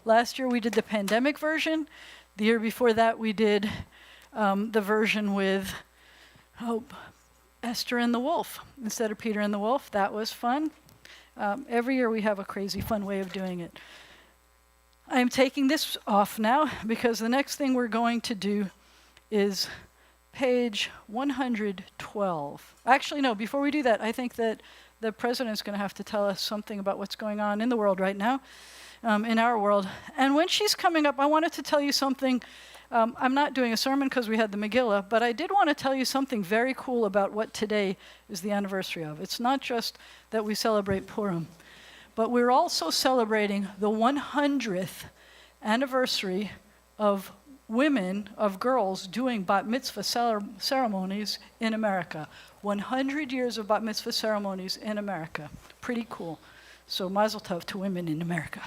Last year we did the pandemic version. The year before that we did the version with Esther and the wolf instead of Peter and the wolf. That was fun. Every year we have a crazy fun way of doing it. I'm taking this off now because the next thing we're going to do is page 112. Actually, no, before we do that, I think that the president's going to have to tell us something about what's going on in the world right now, in our world. And when she's coming up, I wanted to tell you something. I'm not doing a sermon because we had the Megillah, but I did want to tell you something very cool about what today is the anniversary of. It's not just that we celebrate Purim, but we're also celebrating the 100th anniversary of women, of girls, doing bat mitzvah ceremonies in America. 100 years of bat mitzvah ceremonies in America. Pretty cool. So mazel tov to women in America.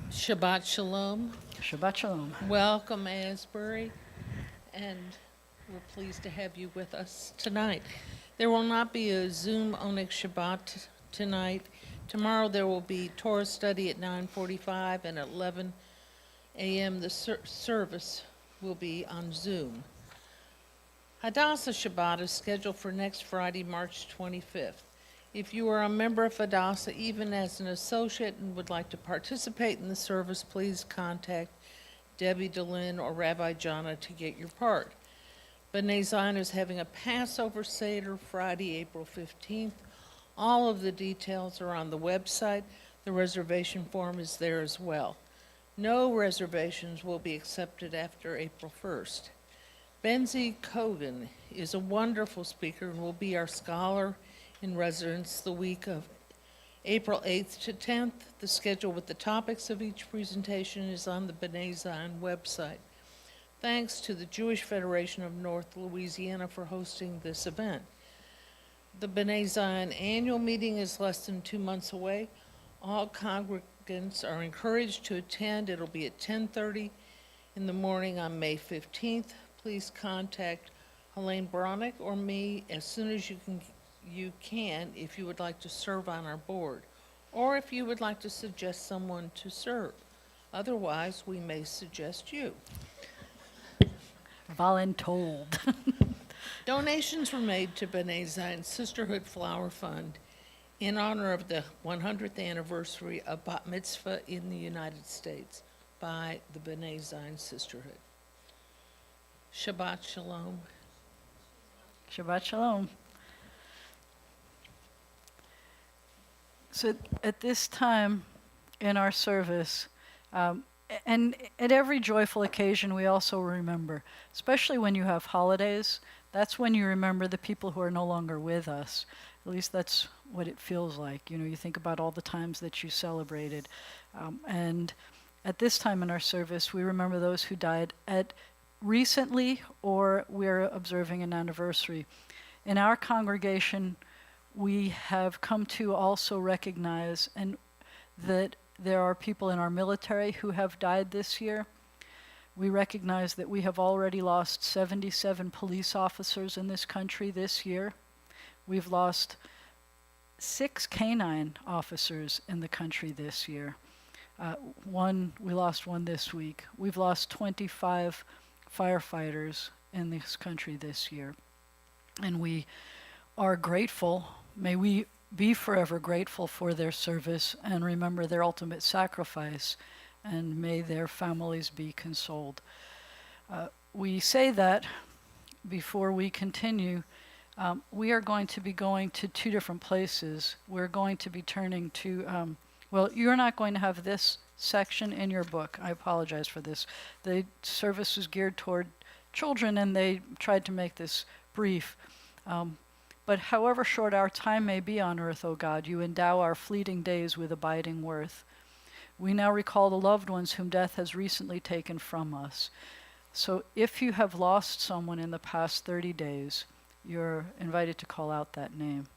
Shabbat Shalom. Shabbat shalom. Welcome, Asbury, and we're pleased to have you with us tonight. There will not be a Zoom Onyx Shabbat tonight. Tomorrow there will be Torah study at 9:45 and at 11 a.m. The service will be on Zoom. Hadassah Shabbat is scheduled for next Friday, March 25th. If you are a member of Hadassah, even as an associate, and would like to participate in the service, please contact Debbie DeLynn or Rabbi Jana to get your part. Benay Zion is having a Passover Seder Friday, April 15th. All of the details are on the website. The reservation form is there as well. No reservations will be accepted after April 1st. Benzie Kogan is a wonderful speaker and will be our scholar in residence the week of April 8th to 10th. The schedule with the topics of each presentation is on the Benay Zion website. Thanks to the Jewish Federation of North Louisiana for hosting this event. The Benay Zion annual meeting is less than 2 months away. All congregants are encouraged to attend. It'll be at 10:30 in the morning on May 15th. Please contact Helene Bronick or me as soon as you can if you would like to serve on our board, or if you would like to suggest someone to serve. Otherwise, we may suggest you. Voluntold. Donations were made to Benay Zion Sisterhood Flower Fund in honor of the 100th anniversary of Bat Mitzvah in the United States by the Benay Zion Sisterhood. Shabbat Shalom. Shabbat shalom. So at this time in our service, and at every joyful occasion, we also remember, especially when you have holidays, that's when you remember the people who are no longer with us. At least that's what it feels like. You know, you think about all the times that you celebrated. And at this time in our service, we remember those who died at recently or we're observing an anniversary. In our congregation, we have come to also recognize that there are people in our military who have died this year. We recognize that we have already lost 77 police officers in this country this year. We've lost 6 canine officers in the country this year. We lost one this week. We've lost 25 firefighters in this country this year. And we are grateful. May we be forever grateful for their service and remember their ultimate sacrifice, and may their families be consoled. We say that before we continue. We are going to be going to 2 different places. We're going to be turning to, well, you're not going to have this section in your book. I apologize for this. The service was geared toward children, and they tried to make this brief. But however short our time may be on earth, O God, you endow our fleeting days with abiding worth. We now recall the loved ones whom death has recently taken from us. So if you have lost someone in the past 30 days, you're invited to call out that name.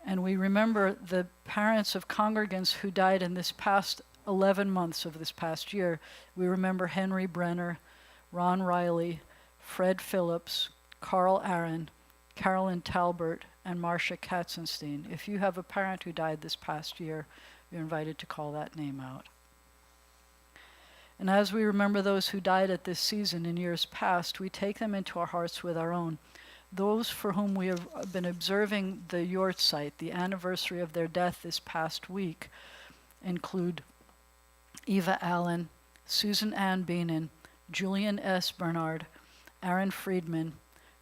And we remember the parents of congregants who died in this past 11 months of this past year. We remember Henry Brenner, Ron Riley, Fred Phillips, Carl Aaron, Carolyn Talbert, and Marcia Katzenstein. If you have a parent who died this past year, you're invited to call that name out. And as we remember those who died at this season in years past, we take them into our hearts with our own. Those for whom we have been observing the Yortzeit, the anniversary of their death this past week, include Eva Allen, Susan Ann Beenan, Julian S. Bernard, Aaron Friedman,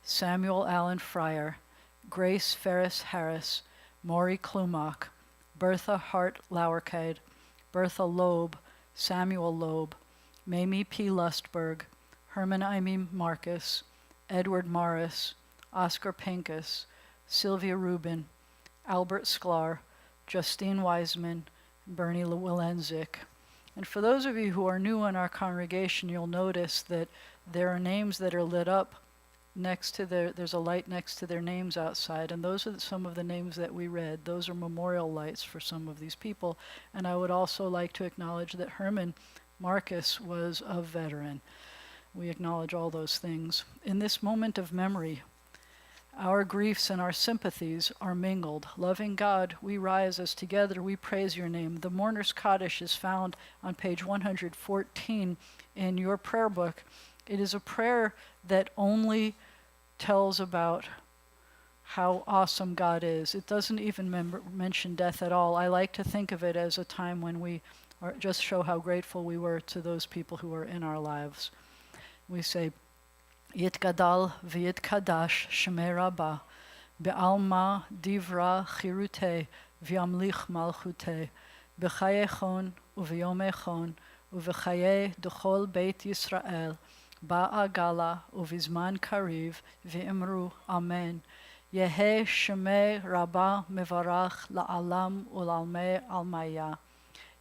Samuel Allen Fryer, Grace Ferris Harris, Maury Klumak, Bertha Hart Lauerkade, Bertha Loeb, Samuel Loeb, Mamie P. Lustberg, Herman Imy Marcus, Edward Morris, Oscar Pincus, Sylvia Rubin, Albert Sklar, Justine Wiseman, Bernie Wilenzik. And for those of you who are new in our congregation, you'll notice that there are names that are lit up there's a light next to their names outside, and those are some of the names that we read. Those are memorial lights for some of these people. And I would also like to acknowledge that Herman Marcus was a veteran. We acknowledge all those things. In this moment of memory, our griefs and our sympathies are mingled. Loving God, we rise as together we praise your name. The Mourner's Kaddish is found on page 114 in your prayer book. It is a prayer that only tells about how awesome God is. It doesn't even mention death at all. I like to think of it as a time when we just show how grateful we were to those people who were in our lives. We say, Yitgadal v'yitkadash shmei Rabbah, be'alma divra chirute v'yamlich malchute, b'chayechon u'v'yomechon u'v'chaye d'chol beit Yisrael, ba'agala u'vizman kariv v'imru amen. Yehe shmei Rabbah mevarach la'alam u'lalmei almaya.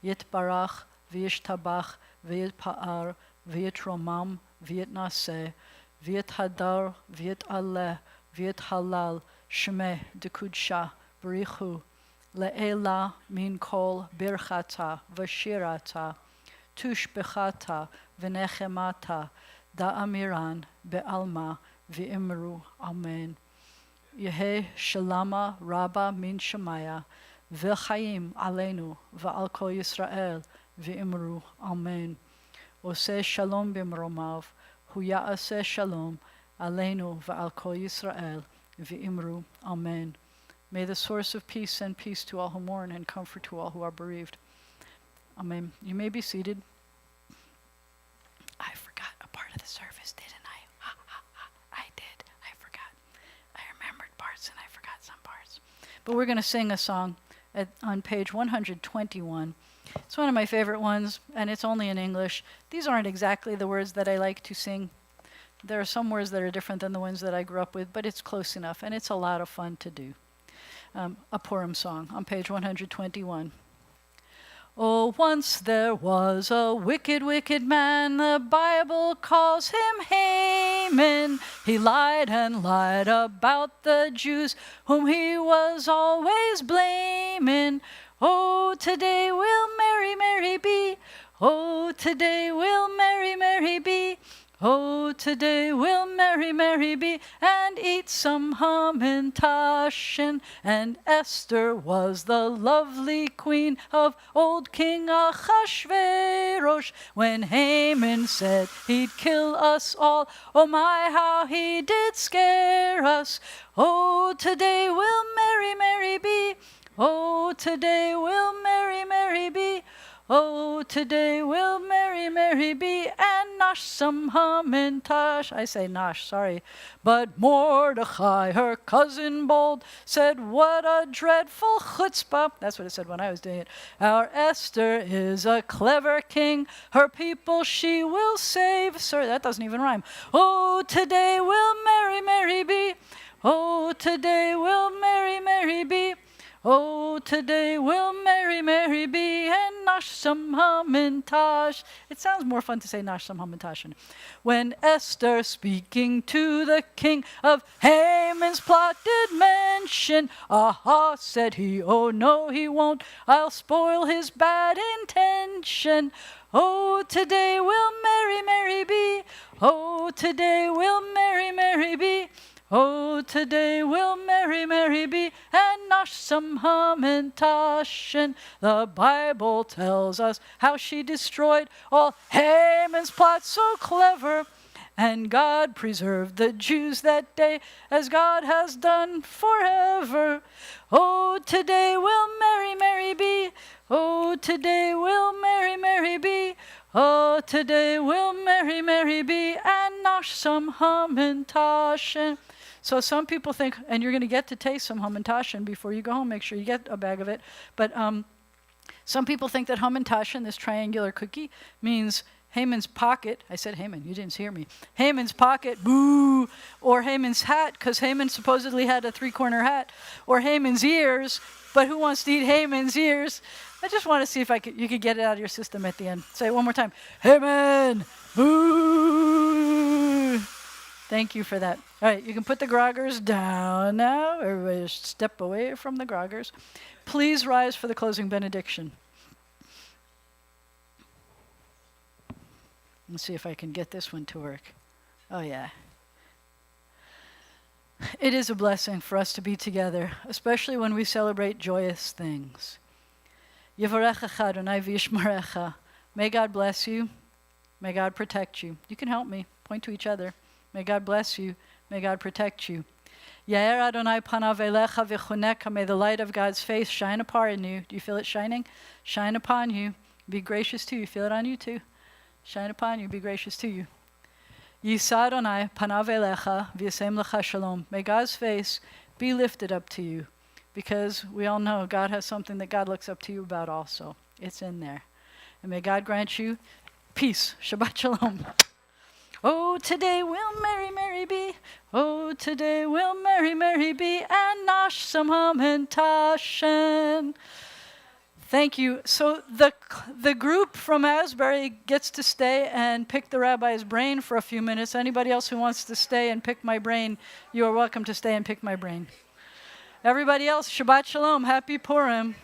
Yitbarach v'yishtabach v'yitpa'ar v'yitromam v'yitnaseh v'yithadar v'yit'aleh v'yithalal shmeh dekudsha b'richu le'ela min kol birchata v'shirata tushbechata v'nechemata da'amiran be'alma v'imru amen. Yehe shalama rabba min shemaya v'chaim aleinu v'al kol Yisrael v'imru amen. Oseh shalom b'mromav hu ya'aseh shalom aleinu v'al kol Yisrael v'imru amen. May the source of peace send peace to all who mourn and comfort to all who are bereaved. Amen. You may be seated. I forgot a part of the service, didn't I? I did. I forgot. I remembered parts and I forgot some parts. But we're going to sing a song on page 121. It's one of my favorite ones, and it's only in English. These aren't exactly the words that I like to sing. There are some words that are different than the ones that I grew up with, but it's close enough, and it's a lot of fun to do. A Purim song on page 121. Oh, once there was a wicked, wicked man. The Bible calls him Haman. He lied and lied about the Jews, whom he was always blaming. Oh, today we'll merry, merry be. Oh, today we'll merry, merry be. Oh, today we'll merry, merry be, and eat some hamantashen. And Esther was the lovely queen of old King Achashverosh. When Haman said he'd kill us all, oh my, how he did scare us. Oh, today we'll merry, merry be. Oh, today we'll merry, merry be. Oh, today we'll merry, merry be, and nosh some hamantash. I say nosh, sorry. But Mordechai, her cousin bold, said, what a dreadful chutzpah. That's what it said when I was doing it. Our Esther is a clever king. Her people she will save. Sorry, that doesn't even rhyme. Oh, today we'll merry, merry be. Oh, today we'll merry, merry be. Oh, today we'll merry, merry be, and nosh some hamantash. It sounds more fun to say nosh some hamantashen. When Esther, speaking to the king of Haman's plot, did mention, aha, said he, oh no, he won't, I'll spoil his bad intention. Oh, today we'll merry, merry be. Oh, today we'll merry, merry be. Oh, today we'll merry, merry be, and nosh some hamantashen. The Bible tells us how she destroyed all Haman's plots so clever. And God preserved the Jews that day, as God has done forever. Oh, today we'll merry, merry be. Oh, today we'll merry, merry be. Oh, today we'll merry, merry be, and nosh some hamantashen. So some people think, and you're going to get to taste some hamantashen before you go home. Make sure you get a bag of it. But some people think that hamantashen, this triangular cookie, means Haman's pocket. I said Haman, you didn't hear me. Haman's pocket, boo. Or Haman's hat, because Haman supposedly had a three-corner hat. Or Haman's ears, but who wants to eat Haman's ears? I just want to see if you could get it out of your system at the end. Say it one more time. Haman, boo. Thank you for that. All right, you can put the groggers down now. Everybody just step away from the groggers. Please rise for the closing benediction. Let's see if I can get this one to work. Oh, yeah. It is a blessing for us to be together, especially when we celebrate joyous things. Yivarechecha Adonai v'yishmerecha. May God bless you. May God protect you. You can help me. Point to each other. May God bless you. May God protect you. Yair Adonai panav elecha v'chuneka. May the light of God's face shine upon you. Do you feel it shining? Shine upon you. Be gracious to you. Feel it on you too. Shine upon you. Be gracious to you. Yisa Adonai panav elecha v'yasem lecha shalom. May God's face be lifted up to you, because we all know God has something that God looks up to you about also. It's in there. And may God grant you peace. Shabbat shalom. Oh, today will merry, merry be. Oh, today will merry, merry be. And nash samham and tashen. Thank you. So the group from Asbury gets to stay and pick the rabbi's brain for a few minutes. Anybody else who wants to stay and pick my brain, you are welcome to stay and pick my brain. Everybody else, Shabbat Shalom. Happy Purim.